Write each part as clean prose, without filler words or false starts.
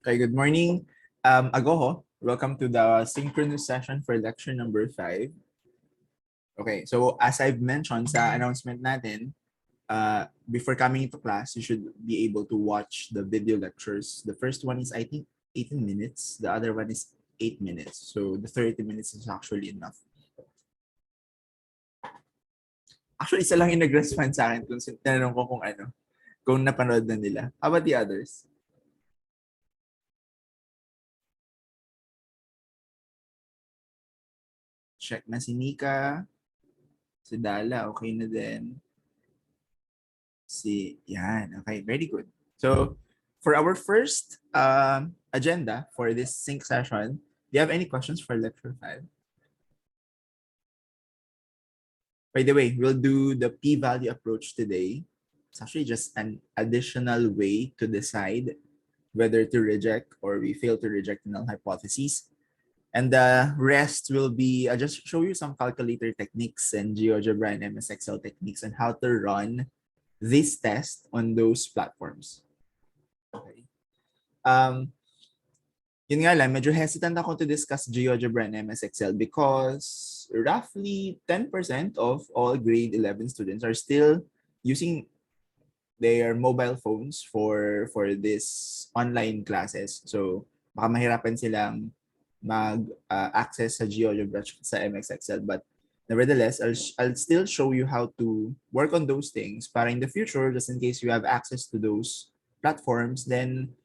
Okay, good morning. Agoho, welcome to the synchronous session for lecture number 5. Okay, so as I've mentioned sa announcement natin, before coming into class, you should be able to watch the video lectures. The first one is, I think, 18 minutes. The other one is 8 minutes. So the 30 minutes is actually enough. Actually, isa lang yung nag-respond sa akin kung tinanong ko kung napanood na nila. How about the others? Check na si Nika. Si Dala, okay na din. Yan. Okay, very good. So, for our first agenda for this sync session, do you have any questions for lecture 5? By the way, we'll do the p-value approach today. It's actually just an additional way to decide whether to reject or we fail to reject null hypotheses. And the rest will be, I'll just show you some calculator techniques and GeoGebra and MS Excel techniques on how to run this test on those platforms. Okay. Yun nga lang, medyo hesitant ako to discuss GeoGebra and MS Excel because roughly 10% of all grade 11 students are still using their mobile phones for this online classes. So, baka mahirapan silang mag-access sa GeoGebra sa MS Excel. But nevertheless, I'll still show you how to work on those things para in the future, just in case you have access to those platforms, then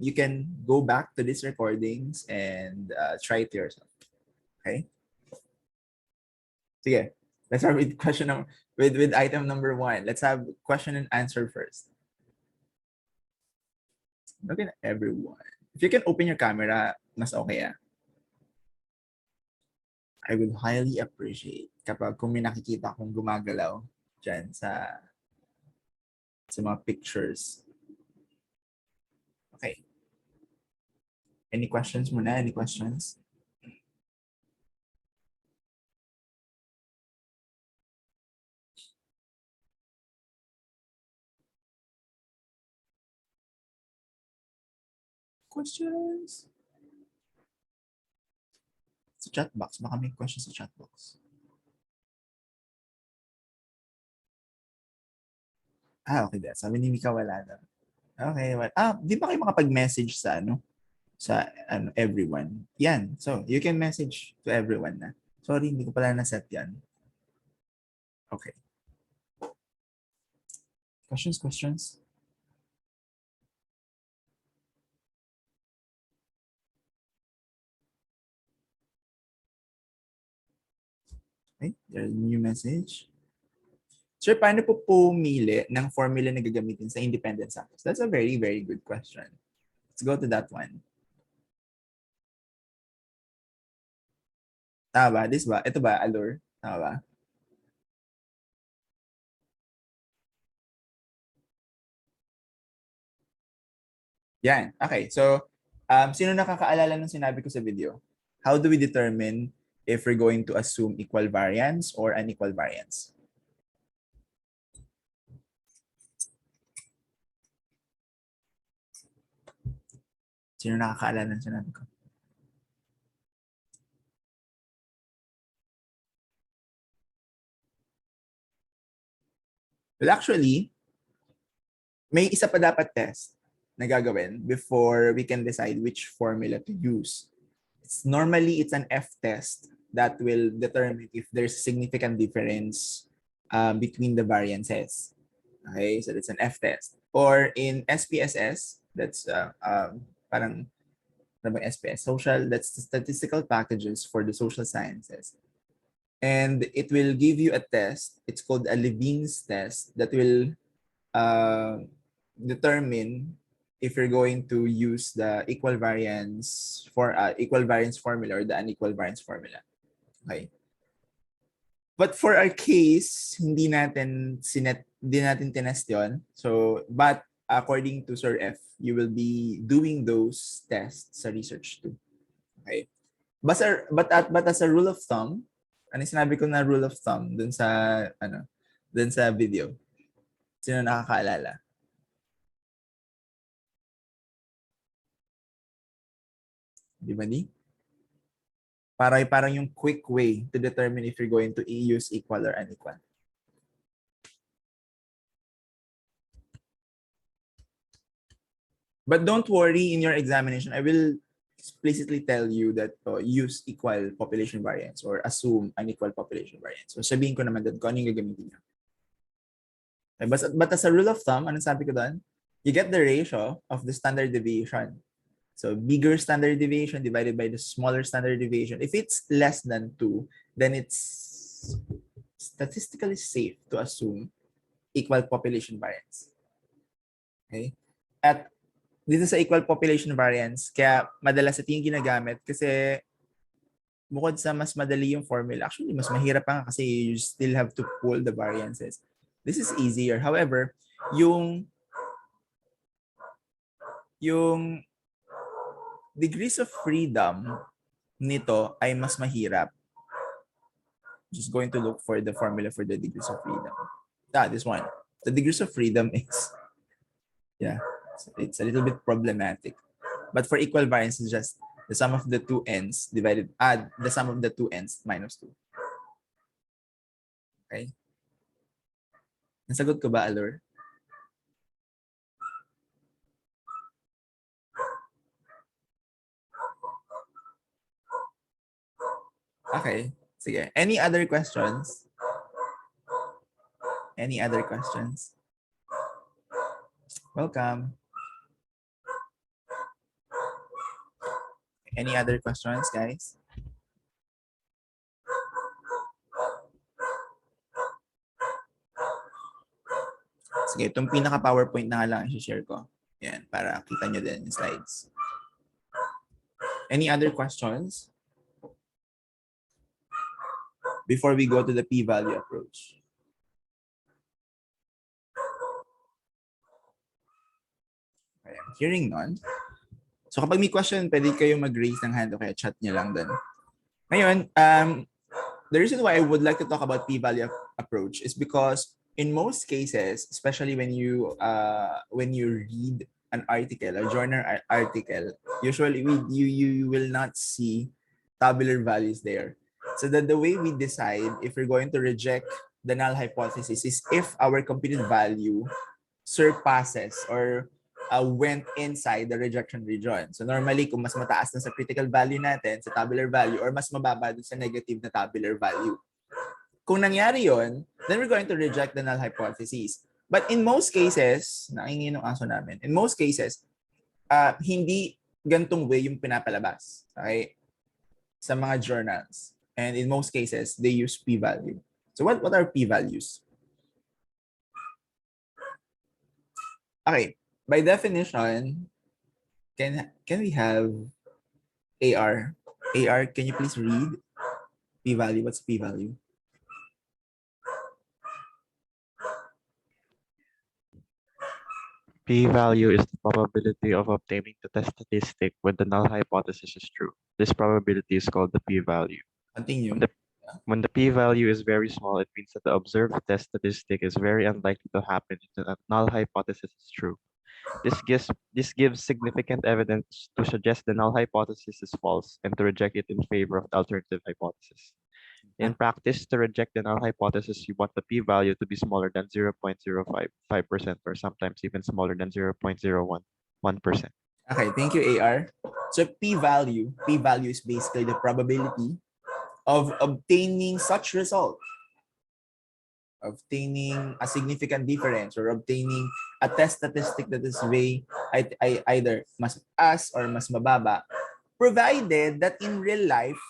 you can go back to these recordings and try it yourself. Okay? Sige. Let's start with with item number 1. Let's have question and answer first. Look at everyone. If you can open your camera, mas okay. I would highly appreciate kapag kung may nakikita akong gumagalaw dyan sa mga pictures. Okay. Any questions muna? Any questions? Questions? Sa chat box. Baka may questions sa chat box. Okay, that. Sabi ni Mika wala na. Okay, well, di ba kayo makapag-message sa everyone? Yan. So, you can message to everyone na. Sorry, hindi ko pala na-set yan. Okay. Questions? Okay, there's a new message. Sir, paano po pumili ng formula na gagamitin sa independent samples? That's a very, very good question. Let's go to that one. Tama ba? This ba? Ito ba, Allure? Tama ba? Yan. Okay. So, sino nakakaalala ng sinabi ko sa video? How do we determine if we're going to assume equal variance or unequal variance? Sino nakakaalala ng sinabi ko? Well, actually, may isa pa dapat test na gagawin before we can decide which formula to use. Normally, it's an F test that will determine if there's a significant difference between the variances. Okay, so that's an F test. Or in SPSS, that's parang SPS, that's the statistical packages for the social sciences. And it will give you a test. It's called a Levine's test that will determine if you're going to use the equal variance formula or the unequal variance formula. Okay. But for our case, hindi natin tinest yon. So, but according to Sir F, you will be doing those tests sa research too. Okay. But as a rule of thumb, ano sinabi ko na rule of thumb dun sa video? Sino nakakaalala? Di ba di? Parang yung quick way to determine if you're going to use equal or unequal. But don't worry, in your examination, I will explicitly tell you that use equal population variance or assume unequal population variance. So sabihin ko naman doon kung ano yung gagamitin niyo. Okay, but as a rule of thumb, anong sabi ko doon? You get the ratio of the standard deviation. So bigger standard deviation divided by the smaller standard deviation. If it's less than 2, then it's statistically safe to assume equal population variance. Okay? At dito sa equal population variance, kaya madalas ito yung ginagamit kasi bukod sa mas madali yung formula, actually mas mahirap pa nga kasi you still have to pull the variances. This is easier. However, yung degrees of freedom nito ay mas mahirap. Just going to look for the formula for the degrees of freedom. This one. The degrees of freedom is, yeah, it's a little bit problematic. But for equal variance, it's just the sum of the two ends divided, the sum of the two ends minus 2. Okay? Nasagot ko ba, Alor? Okay. Sige. Any other questions? Any other questions? Welcome. Any other questions, guys? Sige, itong pinaka-PowerPoint na nga lang i-share ko. Yan, para kita nyo din yung slides. Any other questions? Before we go to the p-value approach. Okay, I'm hearing none. So kapag may question, pwede kayo mag-raise ng hand o kaya chat nyo lang din. Ngayon, the reason why I would like to talk about p-value approach is because in most cases, especially when you read an article, a journal article, usually you will not see tabular values there. So that the way we decide if we're going to reject the null hypothesis is if our computed value surpasses or went inside the rejection region. So normally, kung mas mataas na sa critical value natin, sa tabular value, or mas mababa dun sa negative na tabular value. Kung nangyari yon, then we're going to reject the null hypothesis. But in most cases, naingin ng aso namin, in most cases, hindi gantong way yung pinapalabas. Okay? Sa mga journals. And in most cases, they use p-value. So what are p-values? Okay. By definition, can we have AR? AR, can you please read p-value? What's p-value? P-value is the probability of obtaining the test statistic when the null hypothesis is true. This probability is called the p-value. Continue. When the p-value is very small, it means that the observed test statistic is very unlikely to happen if the null hypothesis is true. This gives significant evidence to suggest the null hypothesis is false and to reject it in favor of the alternative hypothesis. In practice, to reject the null hypothesis, you want the p-value to be smaller than 0.055% or sometimes even smaller than 0.011%. Okay, thank you, AR. So p-value is basically the probability of obtaining such result, obtaining a significant difference or obtaining a test statistic that is either mas mataas or mas mababa, provided that in real life,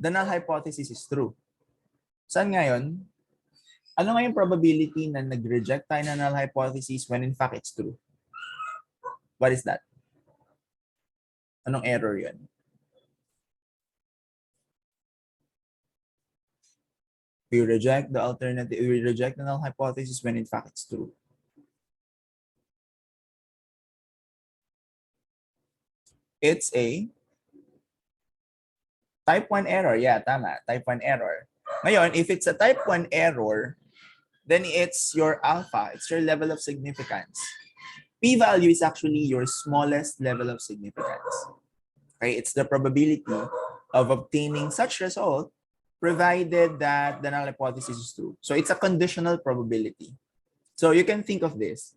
the null hypothesis is true. Saan ngayon? Ano nga yung probability na nag-reject tayo ng null hypothesis when in fact it's true? What is that? Anong error yun? We reject the alternative, we reject the null hypothesis when in fact it's true. It's a type 1 error. Yeah, tama. Type 1 error. Ngayon, if it's a type 1 error, then it's your alpha. It's your level of significance. P-value is actually your smallest level of significance. Okay, it's the probability of obtaining such result provided that the null hypothesis is true. So it's a conditional probability. So you can think of this.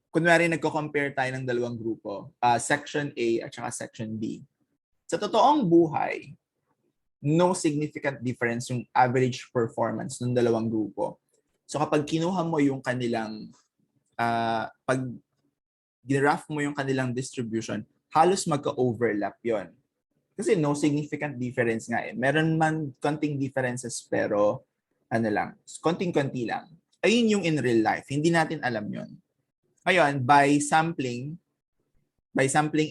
Kunwari nagko-compare tayo ng dalawang grupo, section A at saka section B. Sa totoong buhay, no significant difference yung average performance ng dalawang grupo. So kapag kinuha mo yung kanilang, pag graph mo yung kanilang distribution, halos magka-overlap yon. Kasi no significant difference nga eh. Meron man konting differences pero ano lang, konting-konti lang. Ayun yung in real life. Hindi natin alam yon. Ngayon, by sampling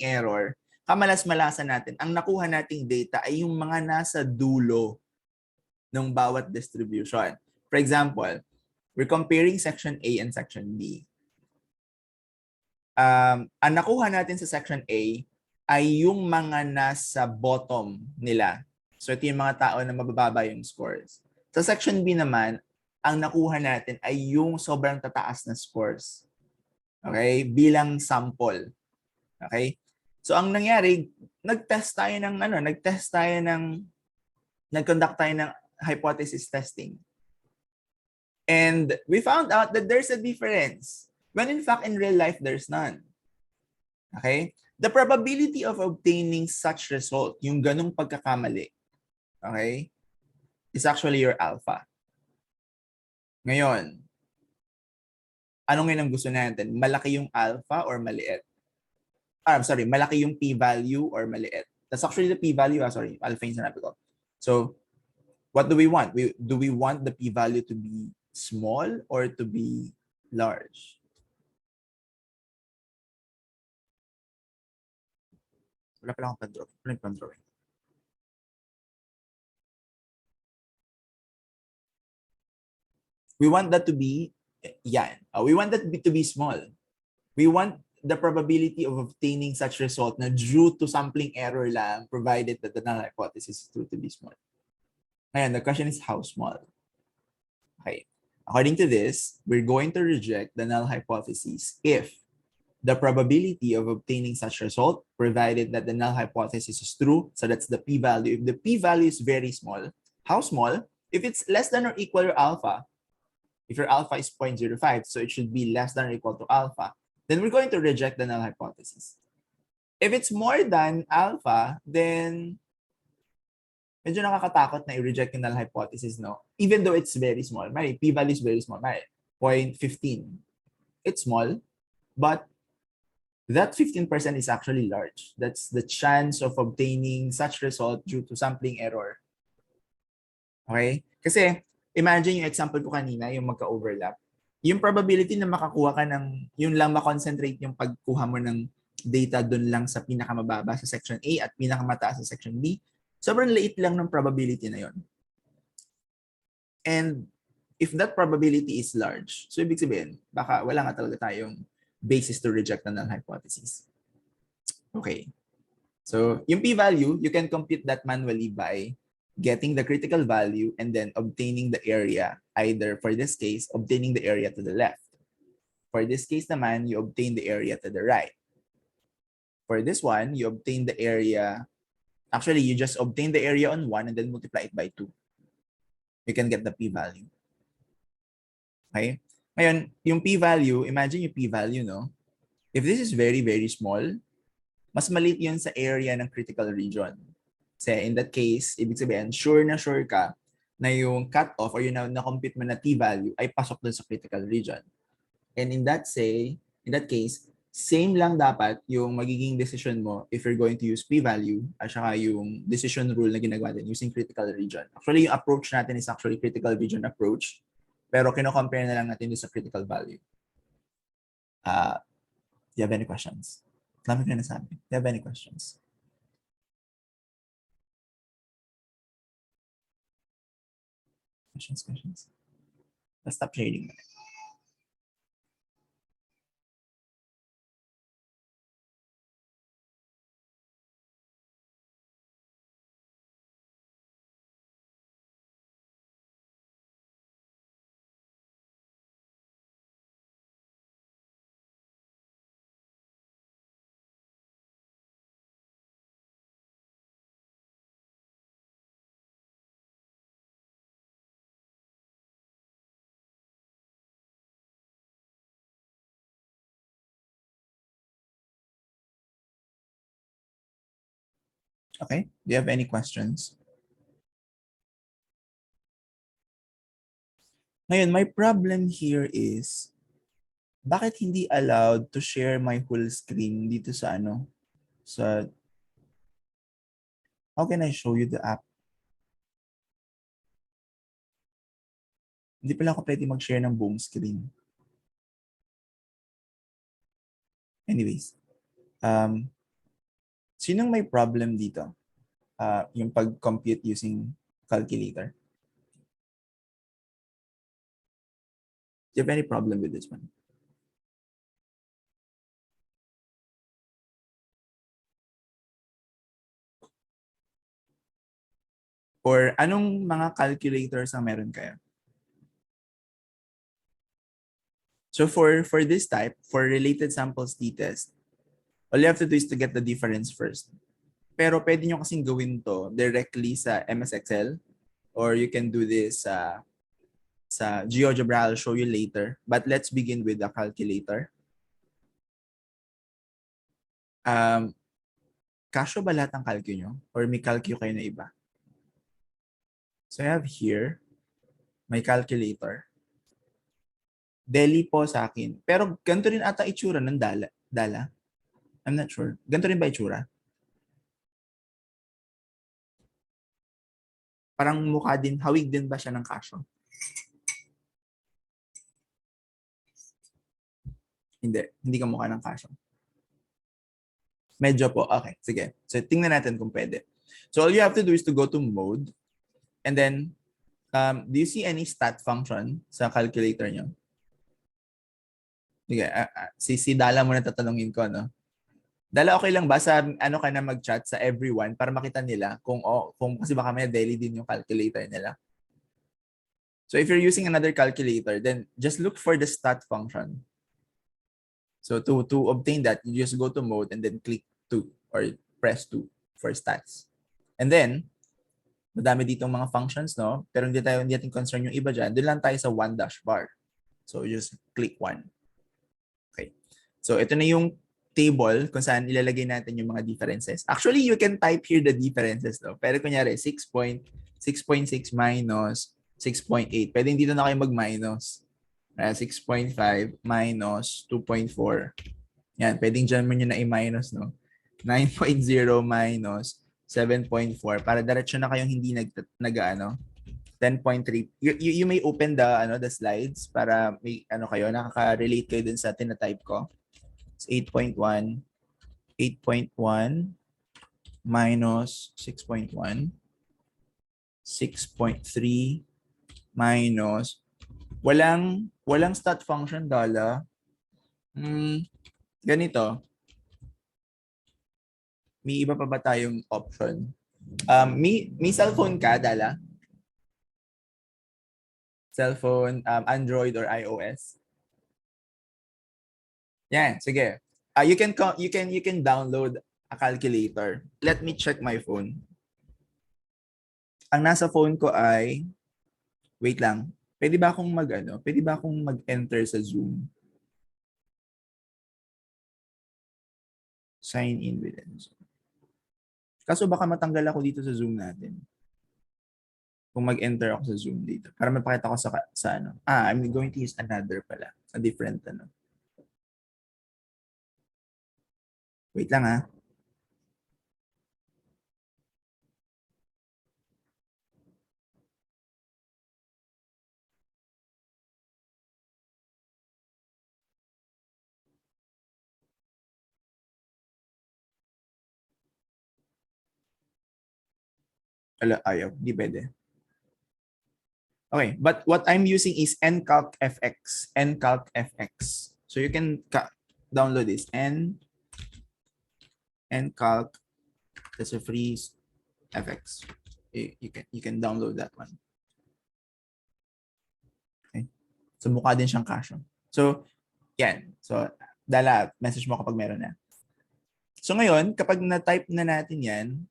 error, kamalas-malasan natin, ang nakuha nating data ay yung mga nasa dulo ng bawat distribution. For example, we're comparing section A and section B. Ang nakuha natin sa section A ay yung mga nasa bottom nila. So ito yung mga tao na mabababa yung scores. Sa section B naman, ang nakuha natin ay yung sobrang tataas na scores. Okay? Bilang sample. Okay? So ang nangyari, nag-conduct tayo ng hypothesis testing. And we found out that there's a difference. When in fact, in real life, there's none. Okay? The probability of obtaining such result, yung ganong pagkakamali, okay, is actually your alpha. Ngayon, ano ngayon ang gusto natin? Malaki yung alpha or maliit? Malaki yung p-value or maliit? That's actually the p-value. Alpha yung sinabi ko. So, what do we want? Do we want the p-value to be small or to be large? Wala pala akong pan-draw. Ano yung pan-drawing? We want that to be, we want that to be small. We want the probability of obtaining such result na due to sampling error lang, provided that the null hypothesis is true to be small. Ngayon, the question is how small? Okay. According to this, we're going to reject the null hypothesis if the probability of obtaining such result, provided that the null hypothesis is true, so that's the p-value. If the p-value is very small, how small? If it's less than or equal to alpha, if your alpha is 0.05, so it should be less than or equal to alpha, then we're going to reject the null hypothesis. If it's more than alpha, then medyo nakakatakot na i-reject yung null hypothesis, no? Even though it's very small. May p-value is very small. May 0.15. It's small, but that 15% is actually large. That's the chance of obtaining such result due to sampling error. Okay? Kasi imagine yung example ko kanina, yung magka-overlap. Yung probability na makakuha ka ng, yun lang makonsentrate yung pagkuha mo ng data dun lang sa pinakamababa sa section A at pinakamataas sa section B, sobrang liit lang ng probability na yun. And if that probability is large, so ibig sabihin, baka wala nga talaga tayong basis to reject the null hypothesis. Okay. So yung p-value, you can compute that manually by getting the critical value and then obtaining the area, either for this case, obtaining the area to the left. For this case naman, you obtain the area to the right. For this one, you obtain the area, actually, you just obtain the area on 1 and then multiply it by 2. You can get the p-value. Okay? Ngayon, yung p-value, imagine yung p-value, no? If this is very, very small, mas maliit yun sa area ng critical region. Kasi in that case, ibig sabihin, sure ka na yung cutoff or yung na-compute mo na t-value ay pasok dun sa critical region. And in that case, same lang dapat yung magiging decision mo if you're going to use p-value at saka yung decision rule na ginagawa natin using critical region. Actually, yung approach natin is actually critical region approach, pero kino-compare na lang natin sa critical value. Do you have any questions? Dami ko na nasabi. Do you have any questions? Questions? Let's stop shading. Okay, do you have any questions? Ngayon, my problem here is, bakit hindi allowed to share my whole screen dito sa ano? Sa, how can I show you the app? Hindi pala ako pwede mag-share ng buong screen. Anyways, sinong may problem dito? Yung pag-compute using calculator. Do you have any problem with this one? Or anong mga calculators ang meron kayo? So for this type, for related samples t-test, all you have to do is to get the difference first. Pero pwede nyo kasing gawin to directly sa MS Excel, or you can do this sa GeoGebra. I'll show you later. But let's begin with the calculator. Kasyo ba lahat ng calcu nyo? Or may calcu kayo na iba? So I have here my calculator. Delhi po sa akin. Pero ganito rin ata itsura ng Dala. Dala? I'm not sure. Ganito rin ba itsura? Parang mukha din, hawig din ba siya ng kasyo? Hindi ka mukha ng kasyo. Medyo po. Okay, sige. So tingnan natin kung pwede. So all you have to do is to go to mode. And then, do you see any stat function sa calculator nyo? Sige, si Dala muna tatanungin ko, no? Dala, okay lang ba sa ano ka na mag-chat sa everyone para makita nila kung kasi baka may daily din yung calculator nila. So if you're using another calculator, then just look for the stat function. So to obtain that, you just go to mode and then click 2 or press 2 for stats. And then, madami ditong mga functions, no? Pero hindi natin concern yung iba dyan. Doon lang tayo sa 1 dash bar. So just click 1. Okay. So ito na yung table kung saan ilalagay natin yung mga differences. Actually, you can type here the differences, no? Pero kunyari, 6.6 minus 6.8. Pwede dito na kayo mag-minus. 6.5 minus 2.4. Yan, pwedeng dyan mo nyo na i-minus, no? 9.0 minus 7.4 para diretso na kayong hindi nag-ano 10.3. You may open the slides para may kayo nakaka-relate kayo dun sa tina-type ko. It's 8.1 minus 6.1 6.3 minus walang stat function Dala. Ganito. May iba pa ba tayong option? May cellphone ka, Dala? Cellphone, Android or iOS? Yan, sige. You can download a calculator. Let me check my phone. Ang nasa phone ko ay, wait lang. Pwede ba akong mag-enter sa Zoom? Sign in with it. Kaso baka matanggal ako dito sa Zoom natin. Kung mag-enter ako sa Zoom dito. Para mapakita ko sa ano. I'm going to use another pala. A different ano. Wait lang ha. Ayaw. Di pwede. Okay, but what I'm using is ncalc fx. ncalc fx. So you can download this. ncalc. That's a free fx. You can download that one. Okay. So mukha din siyang kasyo. So yan. So Dala, message mo kapag meron na. So ngayon, kapag na-type na natin yan,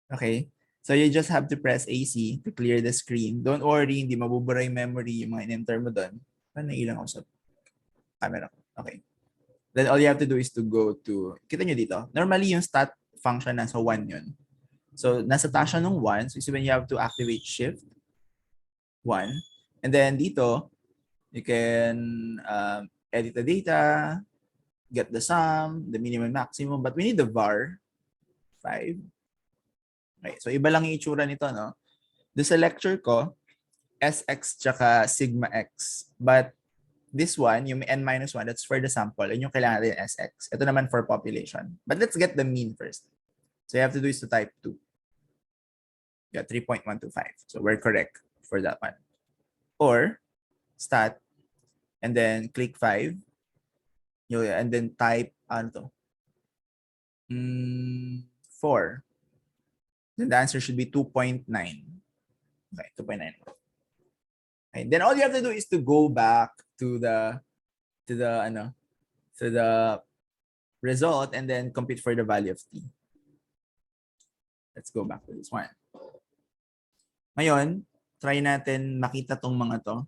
okay, so you just have to press AC to clear the screen. Don't worry, hindi mabubura yung memory, yung mga in-enter mo doon. Nailang ako sa camera. Okay. Then all you have to do is to go to, kita nyo dito, normally yung stat function nasa 1 yun. So nasa task siya nung 1. So when you have to activate shift 1. And then dito, you can edit the data, get the sum, the minimum maximum, but we need the var 5. Okay, so iba lang yung itsura nito, no? The sa lecture ko, SX tsaka sigma x. But this one, yung n-1, that's for the sample. And yung kailangan natin SX. Ito naman for population. But let's get the mean first. So you have to do is to type 2. Yeah, 3.125. So we're correct for that one. Or stat and then click 5. And then type ano to? 4. Then the answer should be 2.9. Okay, 2.9. Okay. Then all you have to do is to go back to the result and then compute for the value of t. Let's go back to this one. Ngayon, try natin makita tong mga to.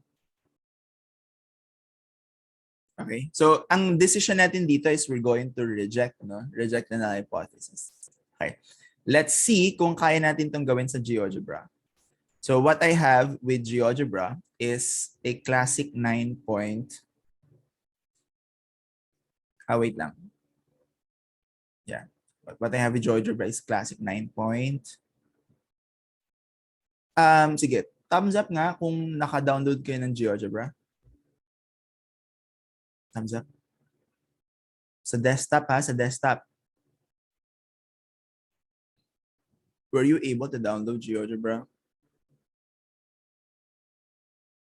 Okay. So, ang decision natin dito is we're going to reject, no? Reject the null hypothesis. Okay. Let's see kung kaya natin tong gawin sa GeoGebra. So, what I have with GeoGebra is a classic 9 point. Wait lang. Yeah. What I have with GeoGebra is classic 9 point. Sige. Thumbs up nga kung naka-download kayo ng GeoGebra. Thumbs up. Sa desktop ha, sa desktop. Were you able to download GeoGebra?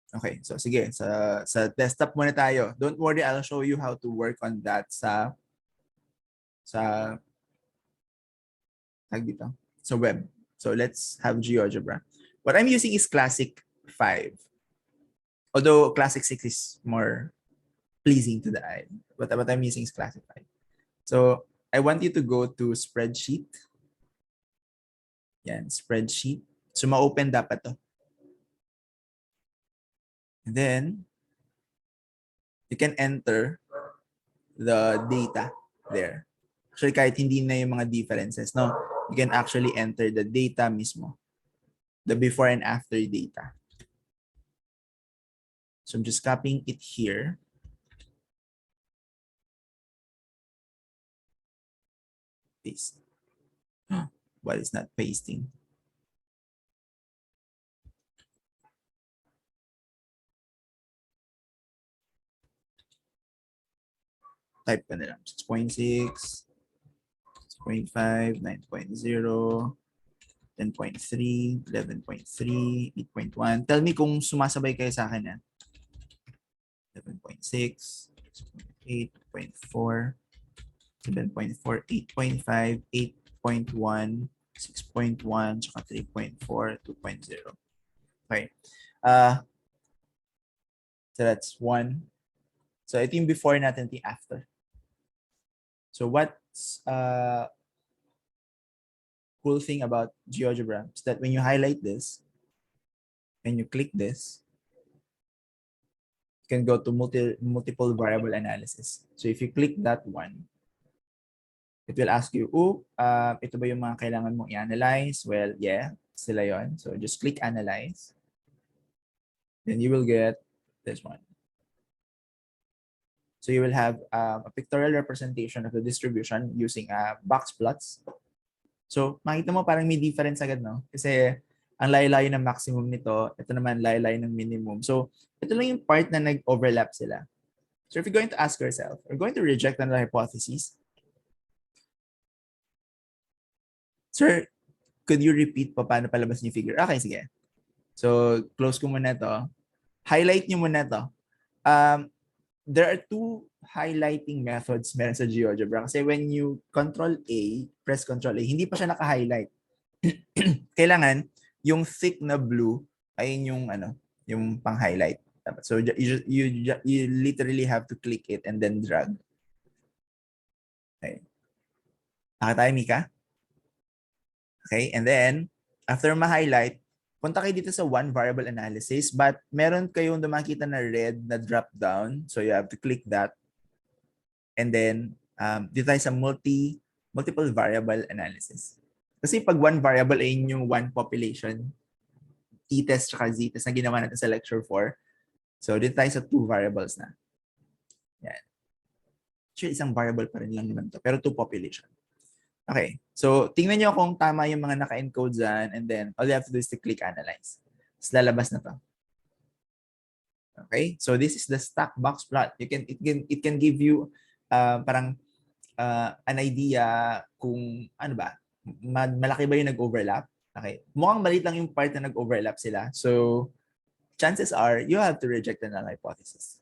Okay, so sige, sa desktop muna tayo. Don't worry, I'll show you how to work on that sa web. So let's have GeoGebra. What I'm using is Classic 5. Although Classic 6 is more pleasing to the eye. But what I'm using is Classic 5. So I want you to go to spreadsheet. Yan, spreadsheet. So ma-open dapat to. And then you can enter the data there. Actually, kahit hindi na yung mga differences, no? You can actually enter the data mismo. The before and after data. So I'm just copying it here. Paste. Why it's not pasting? Type ka na lang. 6.6, 6.5, 9.0, 10.3, 11.3, 8.1. Tell me kung sumasabay kayo sa akin yan. 11.6, 6.8, 8.4, 7.4, 8.5, 8.1, 6.1, tsaka 3.4, 2.0. Okay. So that's 1. So ito yung before natin, ito yung after. So what's cool thing about GeoGebra is that when you highlight this and you click this, you can go to multiple variable analysis. So if you click that one, it will ask you, ito ba yung mga kailangan mong i-analyze? Well, yeah, sila yon. So just click analyze. Then you will get this one. So you will have a pictorial representation of the distribution using box plots. So makita mo parang may difference agad, no? Kasi ang layo-layo ng maximum nito, ito naman layo-layo ng minimum. So ito lang yung part na nag-overlap sila. So if you're going to ask yourself, we're going to reject another hypothesis. Sir, could you repeat pa paano palabas yung figure? Okay, sige. So close ko muna to. Highlight nyo muna to. There are 2 highlighting methods meron sa GeoGebra. Kasi when you press Control A, hindi pa siya naka-highlight. Kailangan yung thick na blue ay yung pang-highlight. So you literally have to click it and then drag. Okay. Nakatayo, Mika? Okay, and then after ma-highlight, punta kayo dito sa one variable analysis, but meron kayong makita na red na drop down. So you have to click that. And then dito tayo sa multiple variable analysis. Kasi pag one variable ay yung one population, t-test tsaka z-test na ginawa natin sa lecture 4. So, dito tayo sa two variables na. Yan. Actually, isang variable pa rin lang naman to, pero two population. Okay. So, tingnan nyo kung tama yung mga naka-encode dyan, and then all you have to do is to click analyze. Tapos lalabas na to. Okay? So, this is the stack box plot. It can give you parang an idea kung ano ba, malaki ba yung nag-overlap. Okay. Mukhang maliit lang yung part na nag-overlap sila. So, chances are, you have to reject the null hypothesis.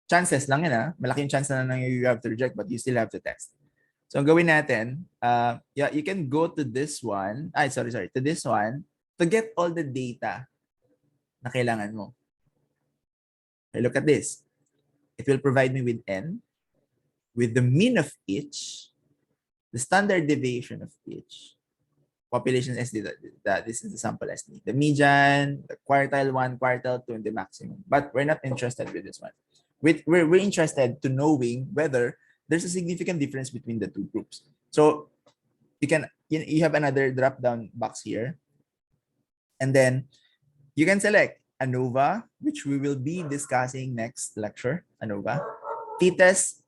Chances lang yan, malaki yung chance na you have to reject, but you still have to test. So, ang gawin natin, yeah, you can go to this one, to this one, to get all the data na kailangan mo. Okay, look at this. It will provide me with n, with the mean of each, the standard deviation of each, population SD, that this is the sample SD, the median, the quartile 1, quartile 2, and the maximum. But we're not interested with this one. We're interested to knowing whether there's a significant difference between the two groups. So you have another drop down box here, and then you can select ANOVA, which we will be discussing next lecture. ANOVA, t-test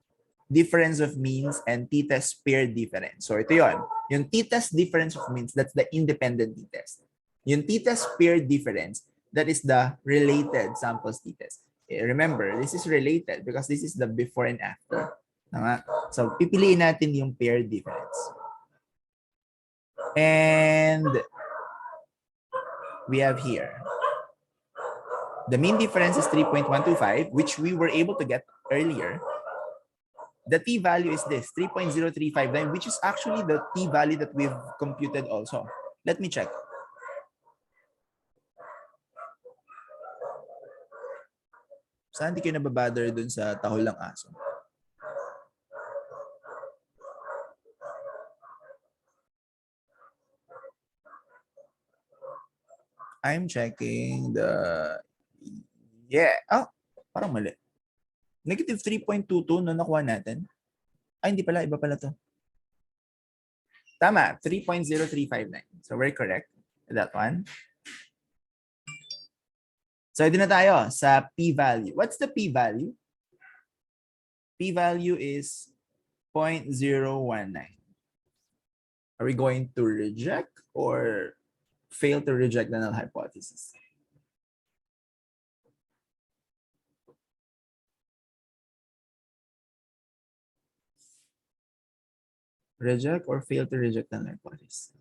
difference of means, and t-test paired difference. So ito yon. Yung t-test difference of means, that's the independent t-test. Yung t-test paired difference, that is the related samples t-test. Remember, this is related because this is the before and after. Tama? So pipiliin natin yung paired difference. And we have here, the mean difference is 3.125, which we were able to get earlier. The t-value is this, 3.0359, which is actually the t-value that we've computed also. Let me check. Saan di kayo nababother dun sa tahol ng aso? I'm checking the... Yeah. Oh, parang mali. Negative 3.22 na nakuha natin. Ay, hindi pala. Iba pala to. Tama. 3.0359. So, we're correct. That one. So, ito na tayo sa p-value. What's the p-value? P-value is 0.019. Are we going to reject or fail to reject the null hypothesis? Reject or fail to reject the null hypothesis?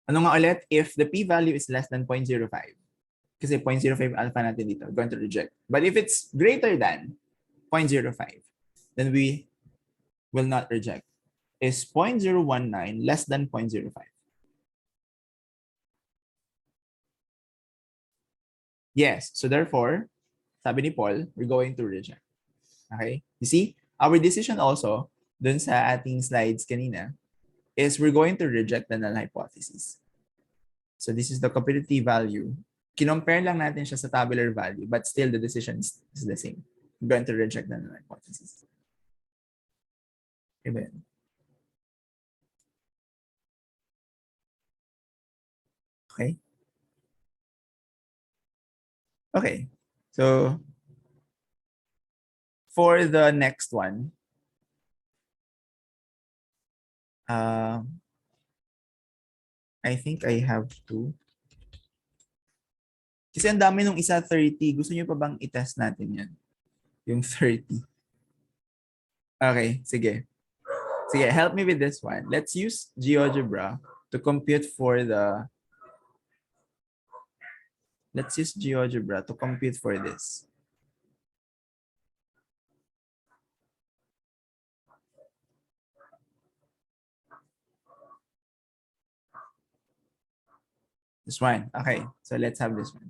Ano nga ulit? If the p-value is less than 0.05, kasi 0.05 alpha natin dito, we're going to reject. But if it's greater than 0.05, then we will not reject. Is 0.019 less than 0.05? Yes. So therefore, sabi ni Paul, we're going to reject. Okay? You see, our decision also, dun sa ating slides kanina, is we're going to reject the null hypothesis. So this is the competitive value. Kinompare lang natin siya sa tabular value, but still the decision is the same. We're going to reject the null hypothesis. Okay. Okay. Okay. So for the next one, I think I have to. Kasi ang dami nung isa 30. Gusto niyo pa bang i-test natin yan? Yung 30. Okay, sige. Sige, help me with this one. Let's use GeoGebra to compute for the... Let's use GeoGebra to compute for this. This one. Okay, so let's have this one.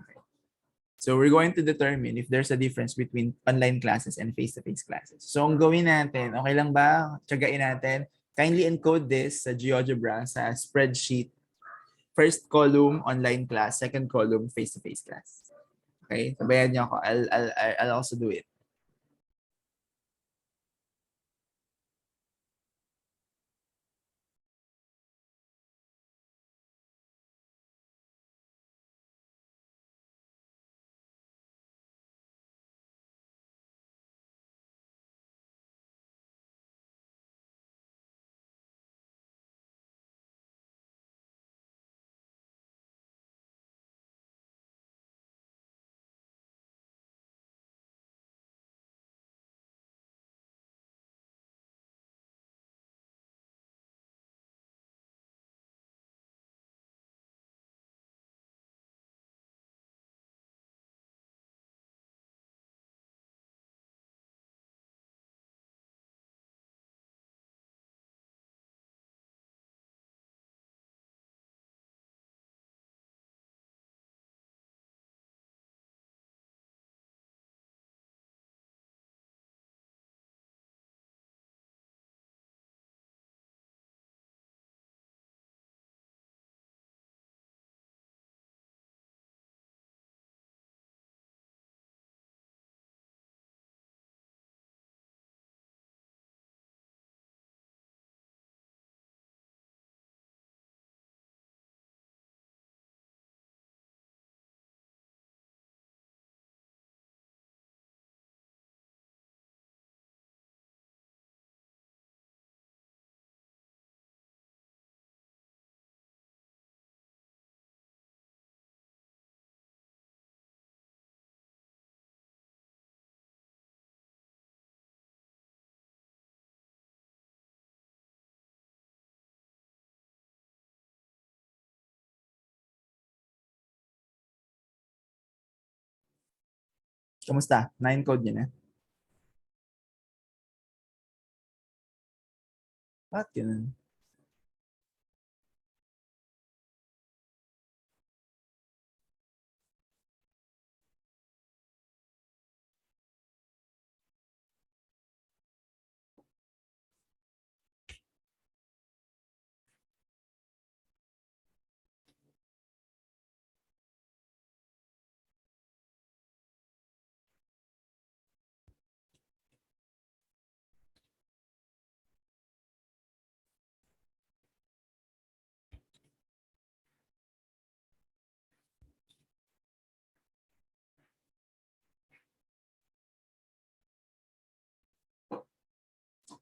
Okay. So we're going to determine if there's a difference between online classes and face-to-face classes. So ang gawin natin, okay lang ba? Tiyagain natin. Kindly encode this sa GeoGebra, sa spreadsheet. first column, online class. Second column, face-to-face class. Okay? Sabayan niyo ako. I'll also do it. Kamusta? 9 code niyo na? Bakit ganun?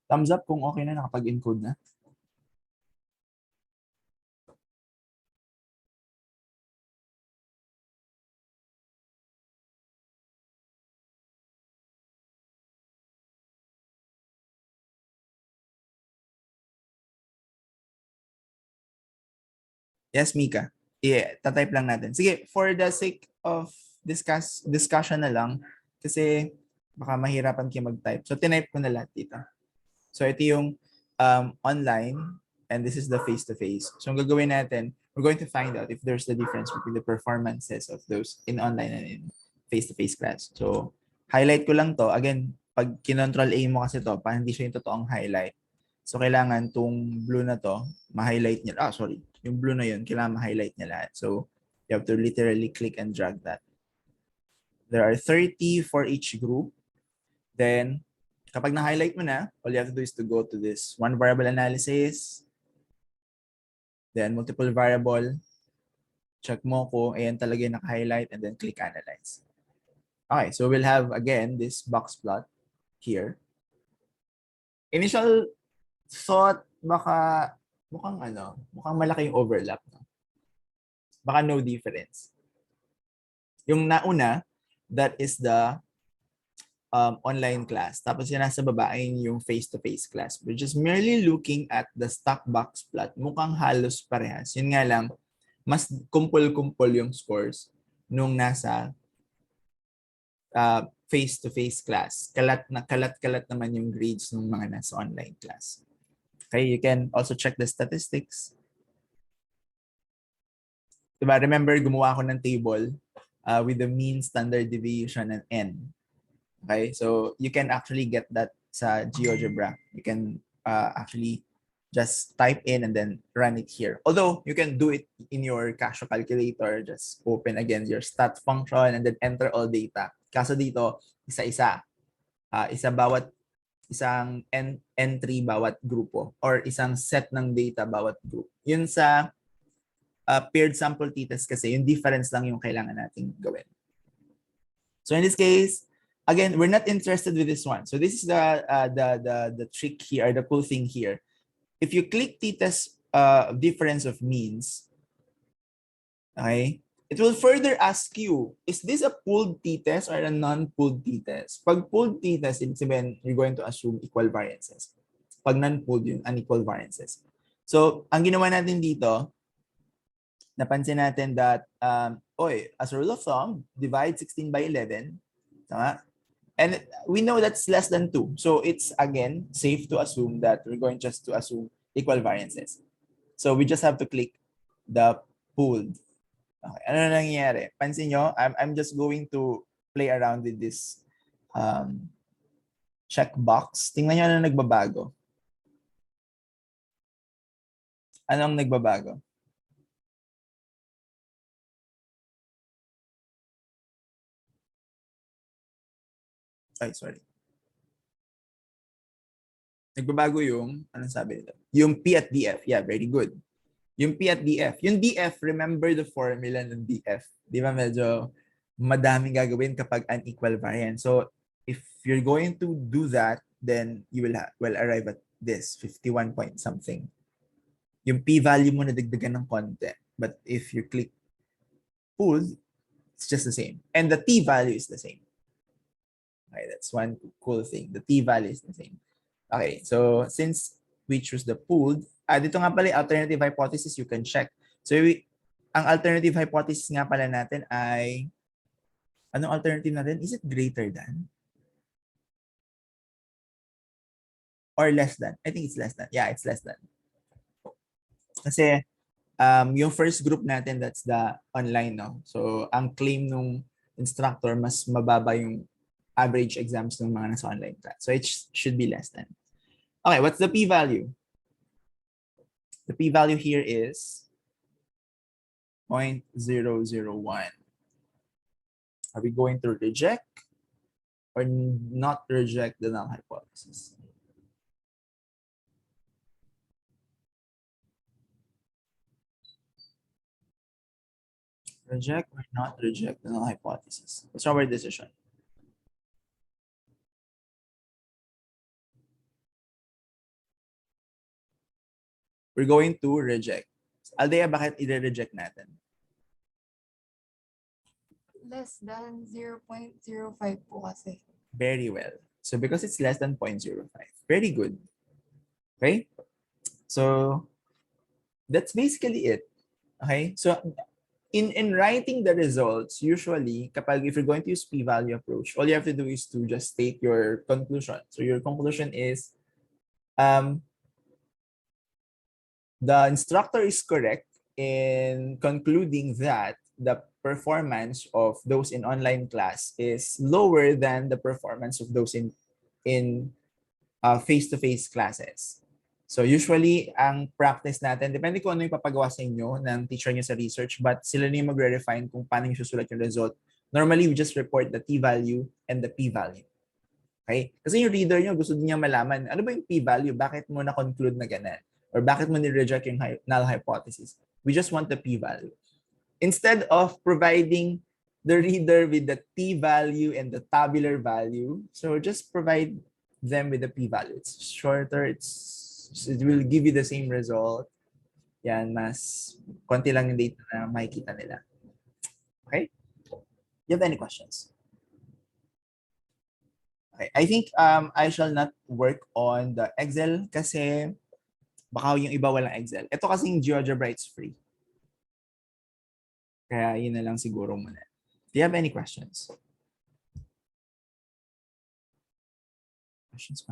Thumbs up kung okay na, nakapag-encode na. Yes, Mika. Yeah, tatype lang natin. Sige, for the sake of discussion na lang, kasi baka mahirapan kayo mag-type. So, tinype ko na lahat dito. So, ito yung online, and this is the face-to-face. So, ang gagawin natin, we're going to find out if there's the difference between the performances of those in online and in face-to-face class. So, highlight ko lang to. Again, pag kinontrol A mo kasi to, pa hindi siya yung totoong highlight. So, kailangan tong blue na to, ma-highlight niya. Sorry. Yung blue na yun, kailangan ma-highlight niya lahat. So, you have to literally click and drag that. There are 30 for each group. Then, kapag na-highlight mo na, all you have to do is to go to this one variable analysis, then multiple variable, check mo kung ayan talaga yung naka-highlight, and then click analyze. Okay, so we'll have, again, this box plot here. Initial thought, baka mukhang malaki yung overlap. No? Baka no difference. Yung nauna, that is the online class. Tapos yung nasa baba ay yung face-to-face class. We're just merely looking at the stock box plot. Mukhang halos parehas. Yun nga lang, mas kumpol-kumpol yung scores nung nasa face-to-face class. Kalat-kalat naman yung grades ng mga nasa online class. Okay, you can also check the statistics. Diba, remember, gumawa ako ng table with the mean, standard deviation, and n. Okay, so you can actually get that sa GeoGebra. You can actually just type in and then run it here. Although you can do it in your Casio calculator, just open again your stat function and then enter all data. Kaso dito, isa-isa. Isang entry bawat grupo or isang set ng data bawat group. Yun sa paired sample t-test kasi, yung difference lang yung kailangan nating gawin. So in this case, again, we're not interested with this one. So this is the trick here, the cool thing here. If you click t-test difference of means, okay, it will further ask you, is this a pooled t-test or a non-pooled t-test? Pag pooled t-test, ibig sabihin, you're going to assume equal variances. Pag non-pooled, yung unequal variances. So, ang ginawa natin dito, napansin natin that, as a rule of thumb, divide 16 by 11. Tama? And we know that's less than 2. So it's, again, safe to assume that we're going just to assume equal variances. So we just have to click the pooled. Okay. Ano nangyayari? Pansin nyo, I'm just going to play around with this checkbox. Tingnan nyo ano nagbabago. Anong nagbabago? Ay, sorry. Nagbabago yung, anong sabi nito? Yung P at DF. Yeah, very good. Yung P at DF. Yung DF, remember the formula ng DF. Di ba medyo madaming gagawin kapag unequal variance. So, if you're going to do that, then you will arrive at this, 51 point something. Yung p-value mo nadagdagan ng konti. But if you click pooled, it's just the same. And the t-value is the same. Okay, that's one cool thing. The t-value is the same. Okay, so since we choose the pooled, dito nga pala alternative hypothesis, you can check. So ang alternative hypothesis nga pala natin ay, anong alternative natin? Is it greater than? Or less than? I think it's less than. Yeah, it's less than. Kasi yung first group natin, that's the online, no? So ang claim nung instructor, mas mababa yung average exams ng mga nasa online class. So it should be less than. Okay, what's the p-value? The p-value here is 0.001. Are we going to reject or not reject the null hypothesis? Reject or not reject the null hypothesis? What's our decision? We're going to reject. Aldea, bakit i-reject natin? Less than 0.05 po kasi. Very well. So because it's less than 0.05. Very good. Okay? So that's basically it. Okay? So in writing the results, usually, kapag if you're going to use p-value approach, all you have to do is to just state your conclusion. So your conclusion is, the instructor is correct in concluding that the performance of those in online class is lower than the performance of those in face-to-face classes. So usually, ang practice natin, depende kung ano yung papagawa sa inyo ng teacher niyo sa research, but sila na yung magre-refine kung paano yung susulat yung result. Normally, we just report the t-value and the p-value. Okay? Kasi yung reader niyo, gusto niya malaman, ano ba yung p-value? Bakit mo na-conclude na ganun? Or bakit mo ni-reject yung null hypothesis? We just want the p-value. Instead of providing the reader with the t-value and the tabular value, so just provide them with the p-value. It's shorter, it will give you the same result. Yan, mas konti lang yung data na makikita nila. Okay? You have any questions? Okay, I think I shall not work on the Excel kasi baka yung iba walang Excel. Ito kasing GeoGebra, it's free. Kaya yun na lang siguro muna. Do you have any questions? Questions?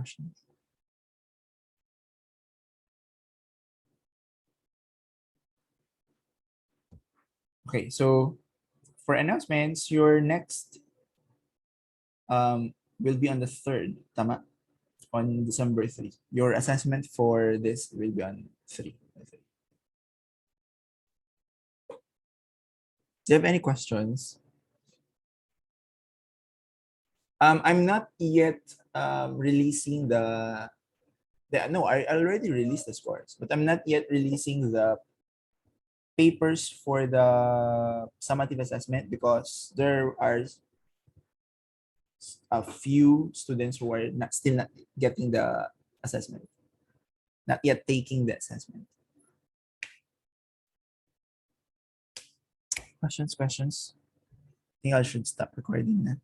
Okay, so for announcements, your next will be on the 3rd. Tama? on December 3. Your assessment for this will be on 3. Do you have any questions? I'm not yet releasing no, I already released the scores, but I'm not yet releasing the papers for the summative assessment because there are a few students who are still not getting the assessment, not yet taking the assessment. Questions? I think I should stop recording now.